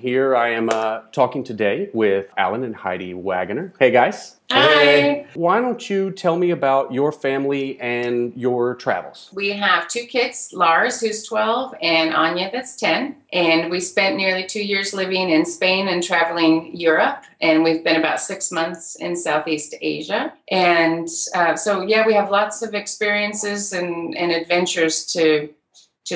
Here I am talking today with Alan and Heidi Wagoner. Hey guys. Hi. Why don't you tell me about your family and your travels? We have two kids, Lars, who's 12, and Anya, that's 10. And we spent nearly 2 years living in Spain and traveling Europe. And we've been about 6 months in Southeast Asia. And so we have lots of experiences and adventures to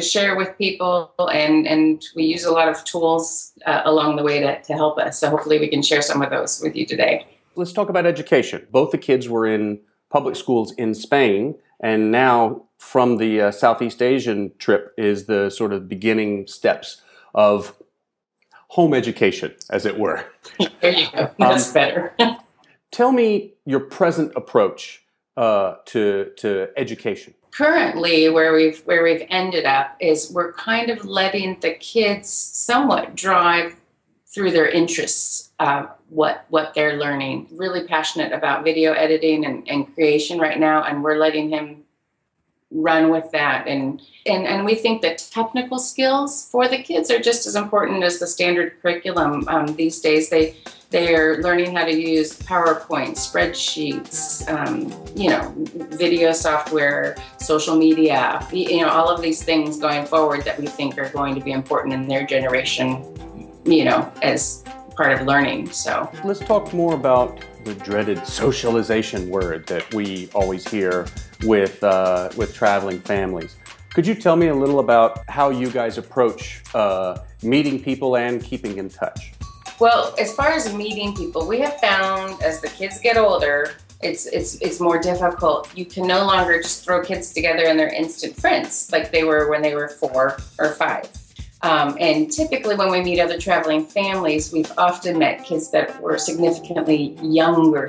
share with people, and we use a lot of tools along the way to help us. So hopefully we can share some of those with you today. Let's talk about education. Both the kids were in public schools in Spain, and now from the Southeast Asian trip is the sort of beginning steps of home education, as it were. There you go. That's better. Tell me your present approach to education. Currently, where we've ended up is we're kind of letting the kids somewhat drive through their interests, what they're learning. Really passionate about video editing and creation right now, and we're letting him run with that. And we think that technical skills for the kids are just as important as the standard curriculum these days. They're learning how to use PowerPoint, spreadsheets, video software, social media, all of these things going forward that we think are going to be important in their generation, as part of learning. So let's talk more about the dreaded socialization word that we always hear with traveling families. Could you tell me a little about how you guys approach meeting people and keeping in touch? Well, as far as meeting people, we have found as the kids get older, it's more difficult. You can no longer just throw kids together and they're instant friends like they were when they were 4 or 5. And typically when we meet other traveling families, we've often met kids that were significantly younger.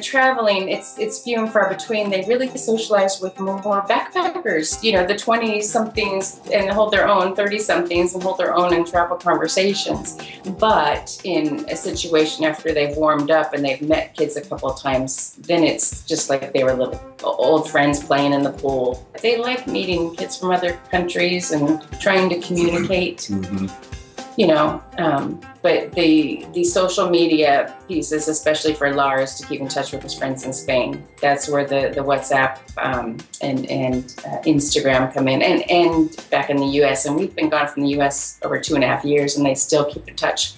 Traveling, it's few and far between. They really socialize with more backpackers, the 20-somethings and hold their own, 30-somethings and hold their own in travel conversations. But in a situation after they've warmed up and they've met kids a couple of times, then it's just like they were little old friends playing in the pool. They like meeting kids from other countries and trying to communicate. Mm-hmm. But the social media pieces, especially for Lars to keep in touch with his friends in Spain, that's where the WhatsApp and Instagram come in, and back in the U.S. And we've been gone from the U.S. over 2.5 years, and they still keep in touch.